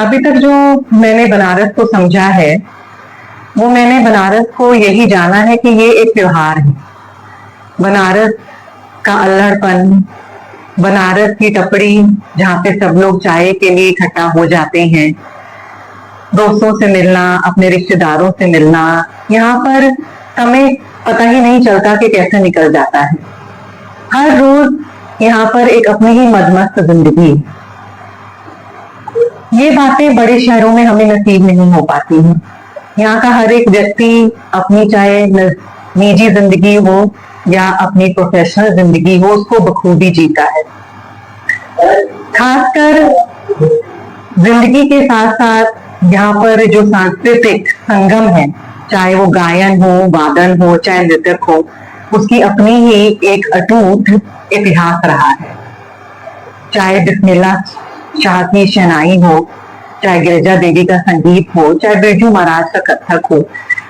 अभी तक जो मैंने बनारस को समझा है, वो मैंने बनारस को यही जाना है कि ये एक त्योहार है। बनारस का अल्हड़पन, बनारस की टपरी जहाँ पे सब लोग चाय के लिए इकट्ठा हो जाते हैं, दोस्तों से मिलना, अपने रिश्तेदारों से मिलना, यहाँ पर समय पता ही नहीं चलता कि कैसे निकल जाता है। हर रोज यहाँ पर एक अपनी ही मदमस्त जिंदगी। ये बातें बड़े शहरों में हमें नसीब नहीं हो पाती हैं। यहाँ का हर एक व्यक्ति अपनी चाहे निजी जिंदगी हो या अपनी प्रोफेशनल जिंदगी हो, उसको बखूबी जीता है। खासकर जिंदगी के साथ साथ यहाँ पर जो सांस्कृतिक संगम है, चाहे वो गायन हो, वादन हो, चाहे नृत्य हो, उसकी अपनी ही एक अटूट इतिहास रहा है। चाहे बिस्मिल्लाह शाह की शहनाई हो, चाहे गिरिजा देवी का संगीत हो, चाहे बिरजू महाराज का कथक हो,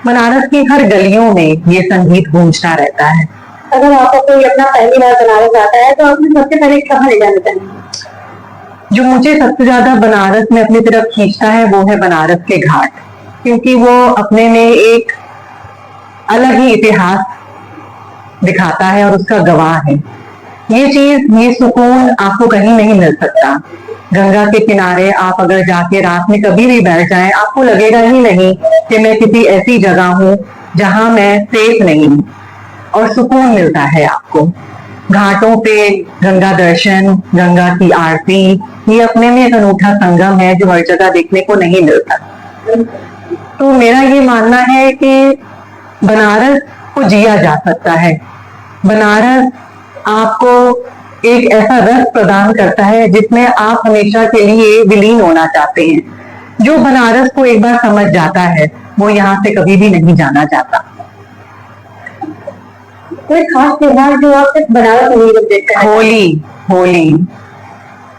बनारस की हर गलियों में ये संगीत गूंजता रहता है। अगर आपको कोई अपना पहली बार बनारस आता है तो आपने सबसे पहले कहाँ ले जाना चाहिए? जो मुझे सबसे ज्यादा बनारस में अपनी तरफ खींचता है वो है बनारस के घाट, क्योंकि वो अपने में एक अलग ही इतिहास दिखाता है और उसका गवाह है। ये चीज, ये सुकून आपको कहीं नहीं मिल सकता। गंगा के किनारे आप अगर जाके रात में कभी भी बैठ जाएं, आपको लगेगा ही नहीं कि मैं किसी ऐसी जगह हूं जहां मैं सेफ नहीं हूं, और सुकून मिलता है आपको। घाटों पे गंगा दर्शन, गंगा की आरती, ये अपने में एक अनूठा संगम है जो हर जगह देखने को नहीं मिलता। तो मेरा ये मानना है कि बनारस को जिया जा सकता है। बनारस आपको एक ऐसा रस प्रदान करता है जिसमें आप हमेशा के लिए विलीन होना चाहते हैं। जो बनारस को एक बार समझ जाता है वो यहाँ से कभी भी नहीं जाना चाहता। कोई खास त्योहार जो आप सिर्फ बनारस में ही देखते हैं?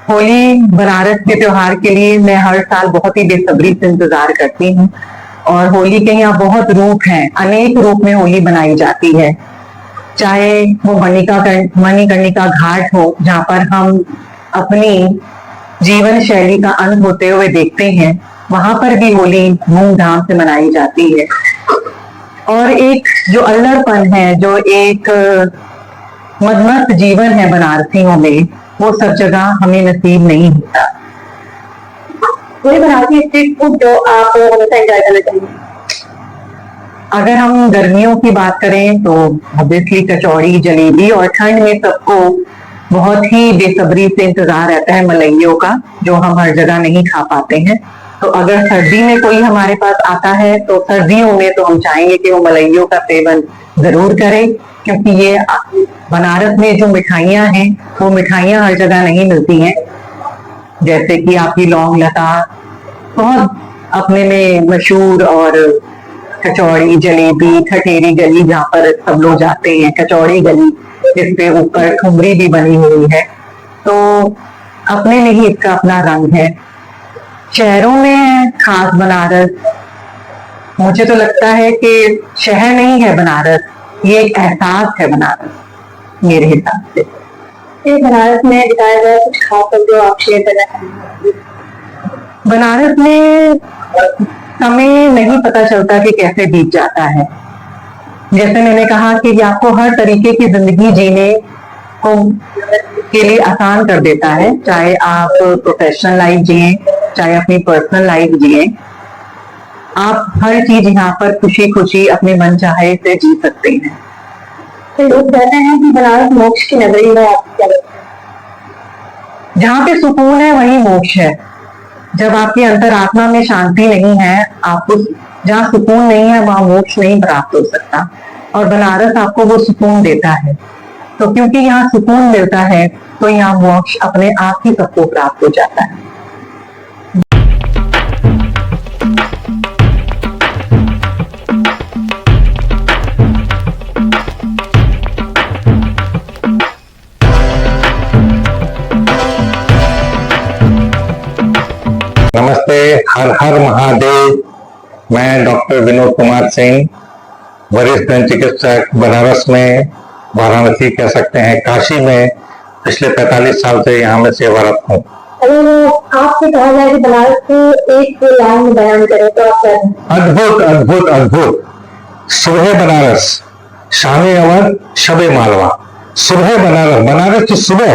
होली बनारस के त्योहार के लिए मैं हर साल बहुत ही बेसब्री से इंतजार करती हूँ। और होली के यहाँ बहुत रूप हैं, अनेक रूप में होली मनाई जाती है। चाहे वो मणिकर्णिका घाट हो, जहाँ पर हम अपनी जीवन शैली का अंत होते हुए देखते हैं, वहां पर भी होली धूमधाम से मनाई जाती है। और एक जो अल्हड़पन है, जो एक मदमस्त जीवन है बनारसियों में, वो सब जगह हमें नसीब नहीं होता। कोई बनारसी स्ट्रीट फूड जो आप हमेशा एंजॉय करना चाहिए? अगर हम गर्मियों की बात करें तो ऑब्वियसली कचौड़ी, जलेबी, और ठंड में सबको बहुत ही बेसब्री से इंतजार रहता है मलाइयों का, जो हम हर जगह नहीं खा पाते हैं। तो अगर सर्दी में कोई हमारे पास आता है तो सर्दियों में तो हम चाहेंगे कि वो मलाइयों का सेवन जरूर करें, क्योंकि ये बनारस में जो मिठाइयाँ हैं वो मिठाइयाँ हर जगह नहीं मिलती हैं। जैसे कि आपकी लौंग लता बहुत अपने में मशहूर, और कचौड़ी, जलेबी, ठठेरी गली जहाँ पर सब लोग जाते हैं, कचौड़ी गली जिसपे ऊपर ठुमरी भी बनी हुई है, तो अपने में ही इसका अपना रंग है। शहरों में खास बनारस, मुझे तो लगता है कि शहर नहीं है बनारस, ये एक एहसास है बनारस मेरे हिसाब से। बनारस में बिताया गया कुछ खास जो आप शेयर करना चाहेंगे? बनारस में समय नहीं पता चलता कि कैसे बीत जाता है। जैसे मैंने कहा कि ये आपको हर तरीके की जिंदगी जीने को के लिए आसान कर देता है, चाहे आप प्रोफेशनल लाइफ जिए, चाहे अपनी पर्सनल लाइफ जिए। आप हर चीज यहाँ पर खुशी खुशी अपने मन चाहे से जी सकते हैं। तो लोग कहते हैं कि बनारस मोक्ष की नगरी है, आपको क्या लगता है? जहाँ पे सुकून है वही मोक्ष है। जब आपकी अंतरात्मा में शांति नहीं है, आपको जहाँ सुकून नहीं है वहां मोक्ष नहीं प्राप्त हो सकता, और बनारस आपको वो सुकून देता है। तो क्योंकि यहाँ सुकून मिलता है तो यहाँ मोक्ष अपने आप ही सबको प्राप्त हो जाता है। नमस्ते, हर हर महादेव। मैं डॉक्टर विनोद कुमार सिंह, वरिष्ठ दंत चिकित्सक, बनारस में, वाराणसी कह सकते हैं, काशी में पिछले 45 साल से यहाँ में सेवारत हूँ। अगर आप आपसे कहा जाए कि बनारस को एक लाइन में बयान करें तो आप क्या कहें? अद्भुत अद्भुत अद्भुत। सुबह बनारस, शाम अवध, शबे मालवा। सुबह बनारस, बनारस की सुबह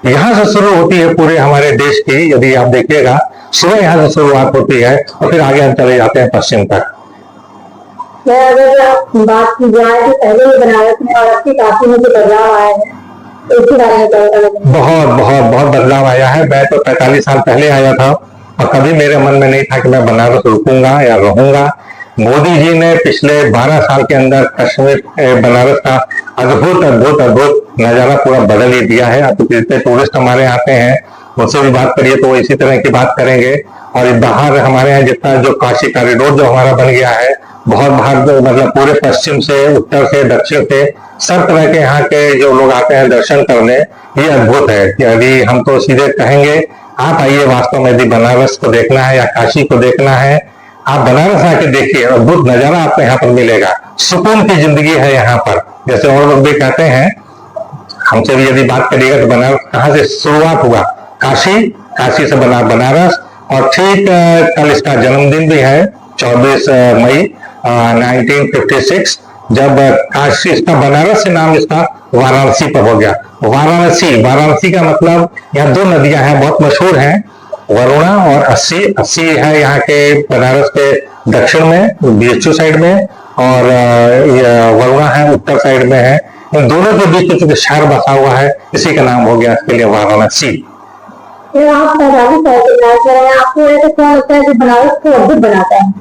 यहाँ से शुरू होती है पूरे हमारे देश की। यदि आप देखिएगा सुबह यहाँ से शुरुआत होती है और फिर आगे हम चले जाते हैं पश्चिम तक। अगर बात की जाए तो पहले ही बनारस में और अब की काफी में जो बदलाव आए हैं इसके बारे में क्या बताना? बहुत बहुत बहुत बदलाव आया है। मैं तो 45 साल पहले आया था और कभी मेरे मन में नहीं था कि मैं बनारस रुकूंगा या रहूंगा। मोदी जी ने पिछले 12 साल के अंदर कश्मीर बनारस का अद्भुत अद्भुत अद्भुत नजारा पूरा बदल ही दिया है। अब जितने टूरिस्ट हमारे आते हैं उनसे भी बात करिए तो वो इसी तरह की बात करेंगे। और बाहर हमारे यहाँ जितना जो काशी कॉरिडोर जो हमारा बन गया है, बहुत बाहर मतलब पूरे पश्चिम से, उत्तर से, दक्षिण से सब तरह के यहाँ के जो लोग आते हैं दर्शन करने, ये अद्भुत है। यदि हम तो सीधे कहेंगे आप आइए, वास्तव में यदि बनारस को देखना है या काशी को देखना है, आप बनारस आके देखिए, अद्भुत नजारा आपको यहाँ पर मिलेगा। सुकून की जिंदगी है यहाँ पर। जैसे और लोग भी कहते हैं, हमसे भी यदि बात करिएगा तो बनारस कहाँ से शुरुआत हुआ? काशी, काशी से बना बनारस। और ठीक कल इसका जन्मदिन भी है, 24 मई 1956, जब काशी, इसका बनारस से नाम इसका वाराणसी पर हो गया। वाराणसी, वाराणसी का मतलब, यहाँ दो नदियां हैं बहुत मशहूर हैं, वरुणा और अस्सी। अस्सी है यहाँ के बनारस के दक्षिण में, बीएचयू साइड में, और वरुणा है उत्तर साइड में है। इन दोनों के बीच में शहर बसा हुआ है, इसी का नाम हो गया इसके लिए वाराणसी। आप 45 साल के बनारस में रहे हैं, आपको ऐसा क्या लगता है कि बनारस को अद्भुत बनाता है?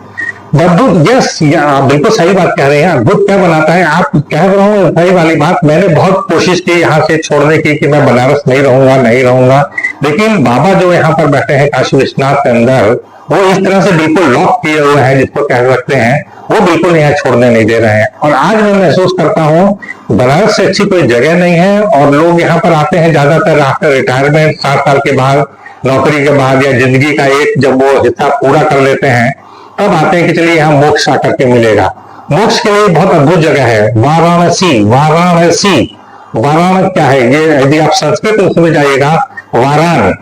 अद्भुत, यस, आप बिल्कुल सही बात कह रहे हैं। अद्भुत क्या बनाता है, आप कह रहे हो सही वाली बात। मैंने बहुत कोशिश की यहाँ से छोड़ने की कि मैं बनारस नहीं रहूंगा, नहीं रहूंगा, लेकिन बाबा जो यहाँ पर बैठे हैं काशी विश्वनाथ के अंदर, वो इस तरह से बिल्कुल लॉक किए हुए हैं, जिसको कह सकते हैं, वो बिल्कुल यहाँ छोड़ने नहीं दे रहे हैं। और आज मैं महसूस करता हूँ बनारस से अच्छी कोई जगह नहीं है। और लोग यहाँ पर आते हैं ज्यादातर आफ्टर रिटायरमेंट, 60 साल के बाद, नौकरी के बाद, या जिंदगी का एक जब वो हिस्सा पूरा कर लेते हैं, तब आते हैं कि चलिए यहाँ मोक्ष आकर के मिलेगा। मोक्ष के लिए बहुत अद्भुत जगह है वाराणसी। वाराणसी, वाराणस क्या है ये, यदि आप संस्कृत में समझ जाइएगा, वाराण,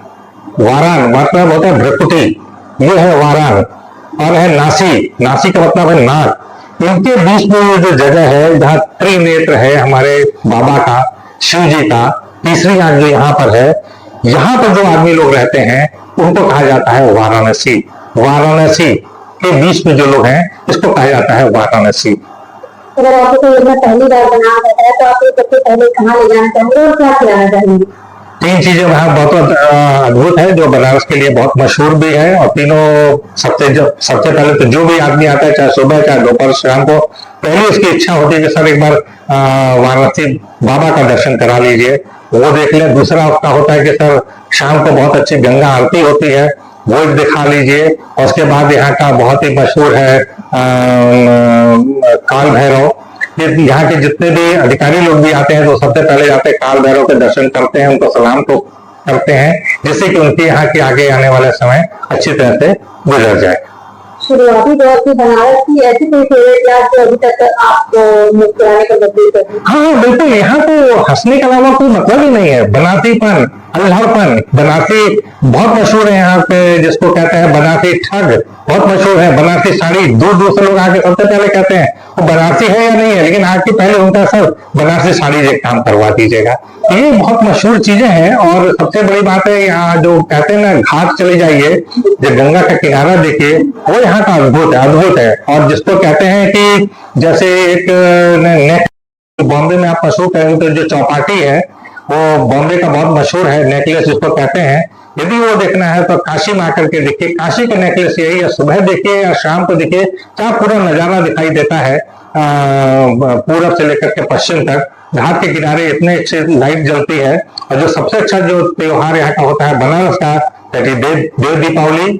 वाराण मतलब होता है भ्रकुटी, ये है वाराण। और है नासी, नासी का मतलब है नाग। इनके बीच में ये जो जगह है जहाँ त्रिनेत्र है हमारे बाबा का, शिव जी का, तीसरी आंख जो यहाँ पर है, यहाँ पर जो आदमी लोग रहते हैं उनको कहा जाता है वाराणसी। वाराणसी के बीच में जो लोग हैं इसको कहा जाता है वाराणसी। अगर आपको कोई अपना पहली बार बनाना रहता है तो आप सबसे पहले कहाँ ले जाना चाहेंगे और क्या खिलाना चाहेंगे? 3 चीजें वहाँ बहुत अद्भुत है जो बनारस के लिए बहुत मशहूर भी है। और तीनों सबसे पहले तो जो भी आदमी आता है, चाहे सुबह चाहे दोपहर शाम को, पहली उसकी इच्छा होती है कि सर एक बार वाराणसी बाबा का दर्शन करा लीजिए, वो देख ले। दूसरा उसका होता है कि सर शाम को बहुत अच्छी गंगा आरती होती है, वो दिखा लीजिए। और उसके बाद यहाँ का बहुत ही मशहूर है काल भैरव। यहाँ के जितने भी अधिकारी लोग भी आते हैं तो सबसे पहले जाते हैं काल भैरव के दर्शन करते हैं, उनको सलाम तो करते हैं, जिससे कि उनके यहाँ के आगे आने वाले समय अच्छी तरह से गुजर जाए। शुरुआती दौर की बनारस की ऐसी कोई फेवरेट याद जो अभी तक आपको मुस्कुराने का मजबूर करती है? हाँ बिल्कुल, यहाँ तो हंसने के अलावा कोई मतलब ही नहीं है। बनारसीपन, अल्हड़पन, बनारसी बहुत मशहूर है यहाँ पे, जिसको कहते हैं बनारसी ठग, बहुत मशहूर है। बनारसी साड़ी, दूर दूर से लोग आके सबसे पहले कहते हैं वो बनारसी है या नहीं है, लेकिन आके पहले उनका सर बनारसी साड़ी एक काम करवा दीजिएगा। ये बहुत मशहूर चीजें हैं। और सबसे बड़ी बात है यहाँ जो कहते हैं ना, घाट चले जाइए, जो गंगा का किनारा देखिए, वो यहाँ का अद्भुत है, अद्भुत है। और जिसको कहते हैं कि जैसे एक बॉम्बे में आप मशहूर कहेंगे तो जो चौपाटी है वो बॉम्बे का बहुत मशहूर है, नेकलेस जिसको कहते हैं। यदि वो देखना है तो काशी में आकर के देखिए, काशी का नेकलेस यही है। सुबह देखिए या शाम को देखिए, क्या पूरा नजारा दिखाई देता है पूरब से लेकर के पश्चिम तक। घाट के किनारे इतने अच्छे लाइट जलती है। और जो सबसे अच्छा जो त्योहार यहाँ का होता है बनारस का, देव दीपावली।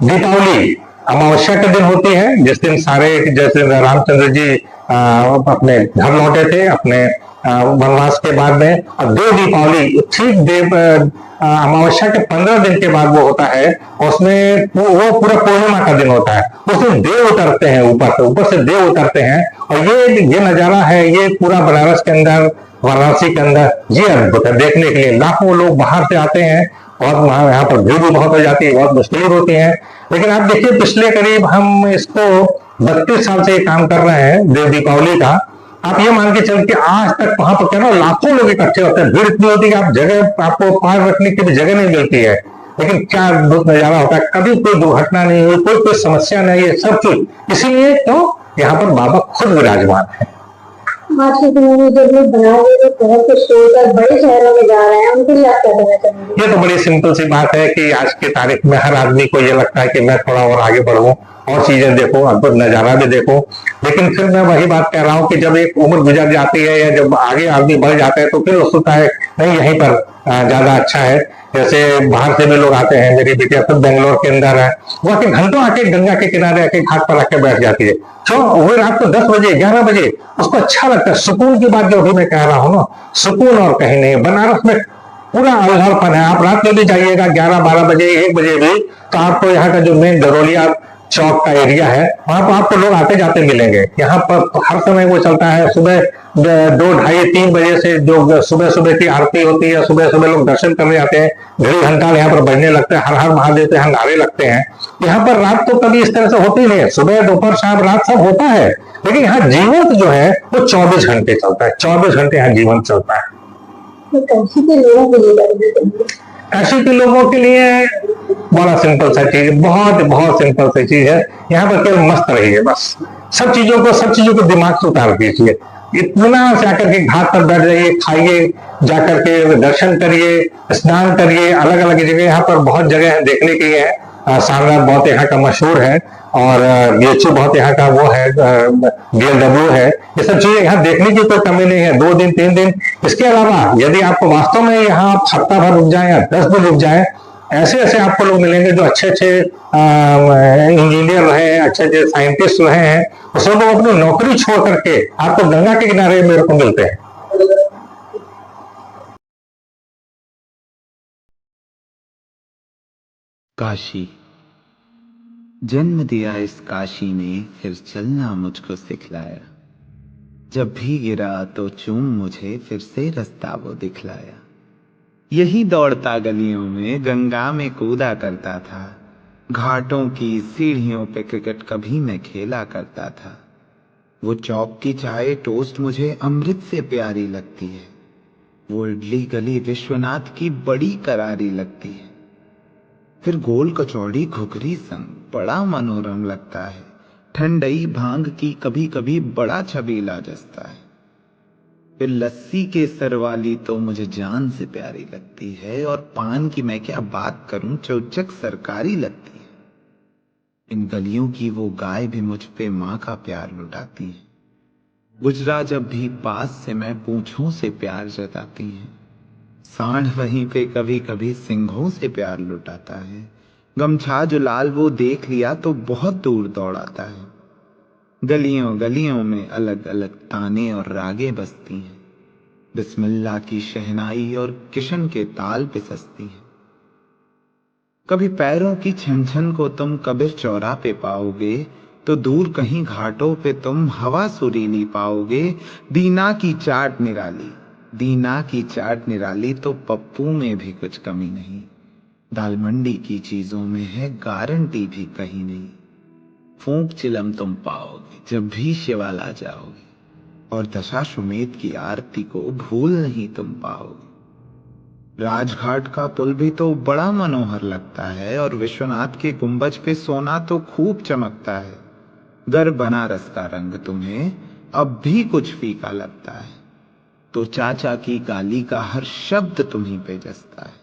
दीपावली अमावस्या के दिन होती है, जिस दिन सारे, जैसे रामचंद्र जी अपने घर लौटे थे अपने वनवास के बाद में। और देव दीपावली ठीक देव अमावस्या के 15 दिन के बाद वो होता है। उसमें वो पूरा पूर्णिमा का दिन होता है। उस दिन देव उतरते हैं, ऊपर से देव उतरते हैं। और ये नजारा है, ये पूरा बनारस के अंदर, वाराणसी के अंदर, ये अद्भुत है। देखने के लिए लाखों लोग बाहर से आते हैं, और वहाँ यहाँ पर भीड़ भी बहुत हो जाती है, बहुत मुश्किलें होती हैं। लेकिन आप देखिए पिछले करीब हम इसको 32 साल से ये काम कर रहे हैं देव दीपावली का। आप ये मान के चल के आज तक वहां पर क्या ना लाखों लोग इकट्ठे होते हैं, भीड़ इतनी होती है कि आप जगह आपको पैर रखने की भी जगह नहीं मिलती है। लेकिन क्या अद्भुत नजारा होता है, कभी कोई दुर्घटना नहीं हुई, कोई समस्या नहीं है, सब चीज इसीलिए तो यहाँ पर बाबा खुद विराजमान है। आज के समय में जब लोग बनाए हुए बहुत से छोड़कर बड़े शहरों में जा रहे हैं, उनके लिए आप क्या कहना चाहेंगे? ये तो बड़ी सिंपल सी बात है कि आज की तारीख में हर आदमी को ये लगता है कि मैं थोड़ा और आगे बढ़ूं और चीजें देखो, अद्भुत नजारा भी देखो। लेकिन फिर मैं वही बात कह रहा हूँ कि जब एक उम्र गुजर जाती है या जब आगे आदमी बढ़ जाता है तो फिर सोचता है नहीं यहीं पर ज्यादा अच्छा है। जैसे बाहर से भी लोग आते हैं, मेरी बेटिया खुद बेंगलोर के अंदर है, वो आके घंटों आके गंगा के किनारे आके घाट पर आके बैठ जाती है। तो वो रात को 10 बजे 11 बजे उसको अच्छा लगता है। सुकून की बात जो अभी मैं कह रहा हूँ ना, सुकून और कहीं नहीं। बनारस में पूरा अलहड़पन है। आप रात में भी जाइएगा 11-12 बजे 1 बजे भी, तो आपको यहाँ का जो मेन धरोलिया चौक का एरिया है वहां पर आपको लोग आते जाते मिलेंगे। यहाँ पर हर समय वो चलता है। सुबह 2, 2:30-3 बजे से जो सुबह सुबह की आरती होती है, सुबह सुबह लोग दर्शन करने जाते हैं, घड़ी घंटा यहाँ पर बजने लगते हैं, हर हर महादेव के यहाँ नारे लगते हैं। यहाँ पर रात तो कभी इस तरह से होती नहीं है, सुबह दोपहर शाम रात सब होता है। लेकिन यहाँ जीवन जो है वो 24 घंटे चलता है, 24 घंटे यहाँ जीवन चलता है। तो काशी के लोगों के लिए काशी के लोगों के लिए बड़ा सिंपल सा चीज, बहुत बहुत सिंपल सी चीज है। यहाँ पर केवल मस्त रहिए बस। सब चीजों को दिमाग से उतार दीजिए। इतना जाकर के घाट पर बैठ जाइए, खाइए, जाकर के दर्शन करिए, स्नान करिए। अलग अलग जगह यहाँ पर बहुत जगह है देखने की है। सारनाथ बहुत यहाँ का मशहूर है और बीएचयू बहुत यहाँ का वो है, बीएलडब्ल्यू है। ये सब चीजें यहाँ देखने की कोई कमी नहीं है। 2 दिन 3 दिन। इसके अलावा यदि आपको वास्तव में यहाँ हफ्ता भर रुक जाए या 10 दिन रुक जाए, ऐसे ऐसे आपको लोग मिलेंगे जो अच्छे अच्छे इंजीनियर रहे हैं, अच्छे अच्छे साइंटिस्ट रहे हैं। वो सब लोग अपनी नौकरी छोड़ करके आपको गंगा के किनारे मेरे को मिलते हैं। काशी, जन्म दिया इस काशी ने, फिर चलना मुझको सिखलाया। जब भी गिरा तो चूम मुझे, फिर से रास्ता वो दिखलाया। यही दौड़ता गलियों में, गंगा में कूदा करता था। घाटों की सीढ़ियों पे क्रिकेट कभी मैं खेला करता था। वो चौक की चाय टोस्ट मुझे अमृत से प्यारी लगती है। वो इडली गली विश्वनाथ की बड़ी करारी लगती है। फिर गोल कचौड़ी घुघरी संग बड़ा मनोरम लगता है। ठंडई भांग की कभी कभी बड़ा छबीला जसता है। फिर लस्सी केसर वाली तो मुझे जान से प्यारी लगती है, और पान की मैं क्या बात करूं, चौचक सरकारी लगती है। इन गलियों की वो गाय भी मुझ पे माँ का प्यार लुटाती है। गुजरा जब भी पास से मैं पूंछों से प्यार जताती है। सांड वहीं पे कभी कभी सिंघों से प्यार लुटाता है। गमछा जो लाल वो देख लिया तो बहुत दूर दौड़ाता है। गलियों गलियों में अलग अलग ताने और रागे बजती हैं। बिस्मिल्लाह की शहनाई और किशन के ताल पिसती है। कभी पैरों की छन छन को तुम कबीर चौरा पे पाओगे, तो दूर कहीं घाटों पे तुम हवा सुरीली पाओगे। दीना की चाट निराली, दीना की चाट निराली, तो पप्पू में भी कुछ कमी नहीं। दाल मंडी की चीजों में है गारंटी भी कहीं नहीं। फूंक चिलम तुम पाओगे जब भी शिवाला जाओगे, और दशाश्वमेध की आरती को भूल नहीं तुम पाओगे। राजघाट का पुल भी तो बड़ा मनोहर लगता है, और विश्वनाथ के गुंबज पे सोना तो खूब चमकता है। गर बनारस का रंग तुम्हें अब भी कुछ फीका लगता है, तो चाचा की गाली का हर शब्द तुम्हीं पे जसता है।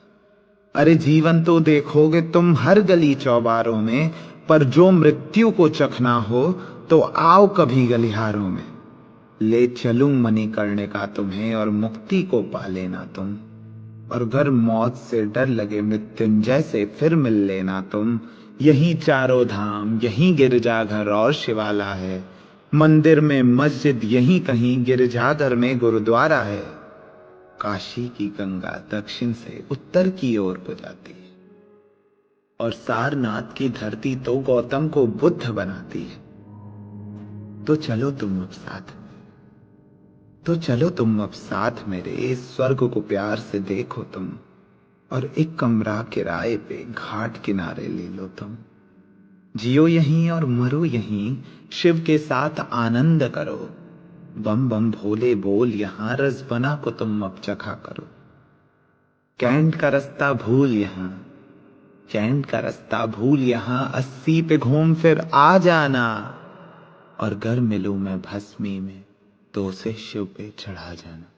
अरे जीवन तो देखोगे तुम हर गली चौबारों में, पर जो मृत्यु को चखना हो तो आओ कभी गलिहारों में। ले चलूं मणिकर्णिका तुम्हें, और मुक्ति को पा लेना तुम। और अगर मौत से डर लगे मृत्युंजय से फिर मिल लेना तुम। यही चारों धाम, यही गिरजाघर और शिवाला है। मंदिर में मस्जिद यहीं कहीं, गिरजाघर में गुरुद्वारा है। काशी की गंगा दक्षिण से उत्तर की ओर को जाती है, और सारनाथ की धरती तो गौतम को बुद्ध बनाती है। तो चलो तुम अब साथ, तो चलो तुम अब साथ मेरे, इस स्वर्ग को प्यार से देखो तुम। और एक कमरा किराए पे घाट किनारे ले लो तुम। जियो यहीं और मरो यहीं, शिव के साथ आनंद करो। बम बम भोले बोल यहाँ, रस बना को तुम अब चखा करो। कैंट का रास्ता भूल यहाँ, कैंट का रास्ता भूल यहाँ, 80 पे घूम फिर आ जाना। और गर मिलूं मैं भस्मी में, तो उसे शिव पे चढ़ा जाना।